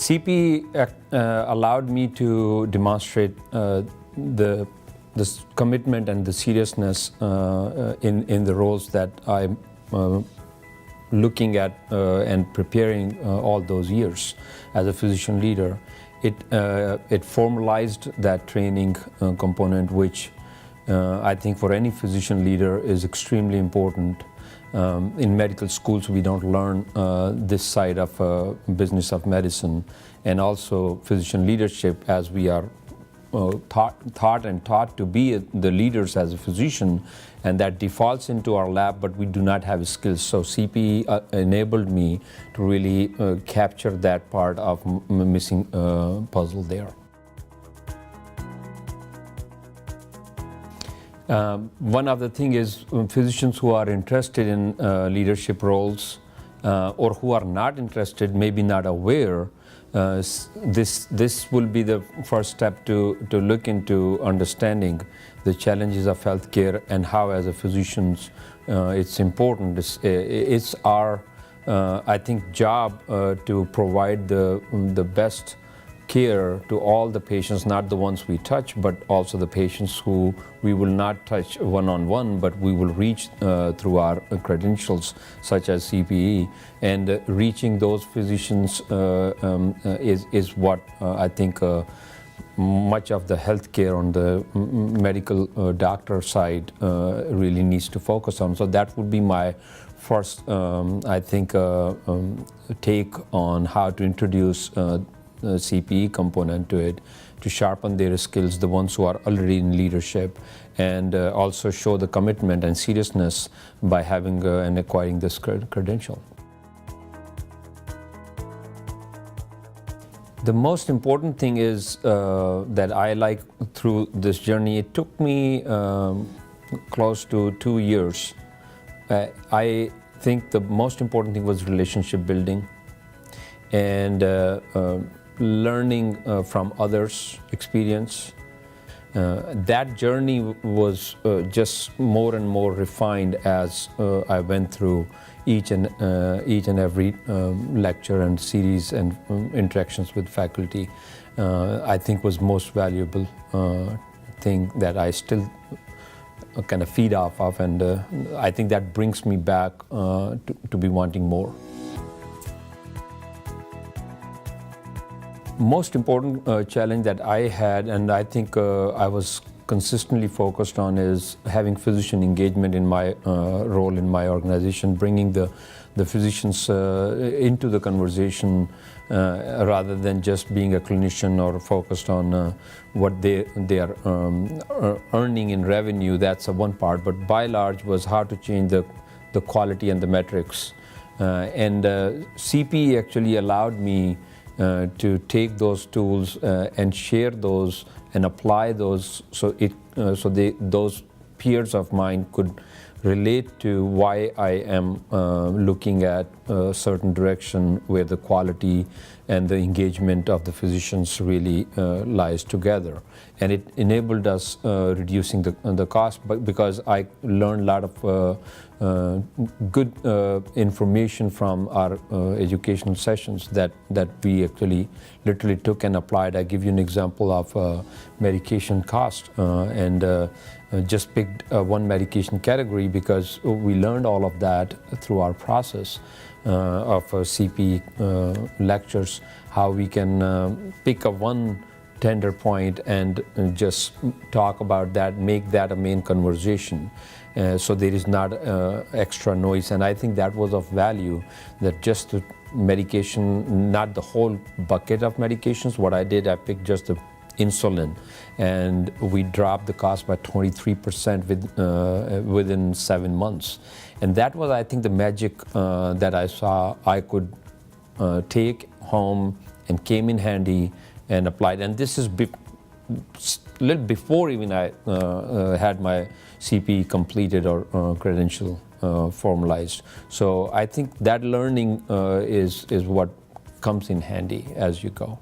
CPE allowed me to demonstrate the commitment and the seriousness in the roles that I'm looking at and preparing all those years as a physician leader. It formalized that training component, which I think for any physician leader is extremely important. In medical schools, we don't learn this side of business of medicine, and also physician leadership, as we are taught to be the leaders as a physician, and that defaults into our lab, but we do not have skills. So CPE enabled me to really capture that part of missing puzzle there. One of the things is physicians who are interested in leadership roles or who are not interested, maybe not aware, this will be the first step to look into understanding the challenges of healthcare and how, as a physicians, it's important. It's our, I think, job to provide the best care to all the patients, not the ones we touch, but also the patients who we will not touch one-on-one, but we will reach through our credentials such as CPE. And reaching those physicians is what I think much of the healthcare on the medical doctor side really needs to focus on. So that would be my first, I think, take on how to introduce CPE component to it, to sharpen their skills, the ones who are already in leadership, and also show the commitment and seriousness by having and acquiring this credential. The most important thing is that I like through this journey, it took me close to 2 years. I think the most important thing was relationship building and learning from others' experience. That journey was just more and more refined as I went through each and every lecture and series and interactions with faculty. I think was most valuable thing that I still kind of feed off of, and I think that brings me back to be wanting more. Most important challenge that I had, and I think I was consistently focused on, is having physician engagement in my role in my organization, bringing the physicians into the conversation rather than just being a clinician or focused on what they are earning in revenue. That's one part, but by large was how to change the quality and the metrics. And CPE actually allowed me to take those tools and share those and apply those, so those peers of mine could relate to why I am looking at a certain direction where the quality and the engagement of the physicians really lies together. And it enabled us reducing the cost, but because I learned a lot of good information from our educational sessions that we actually literally took and applied. I give you an example of medication cost and just picked one medication category because we learned all of that through our process of CPE lectures, how we can pick up one tender point and just talk about that, make that a main conversation. So there is not extra noise, and I think that was of value, that just the medication, not the whole bucket of medications. What I did, I picked just the insulin, and we dropped the cost by 23% within 7 months. And that was, I think, the magic that I saw I could take home and came in handy and applied. And this is little before even I had my CPE completed or credential formalized. So I think that learning is what comes in handy as you go.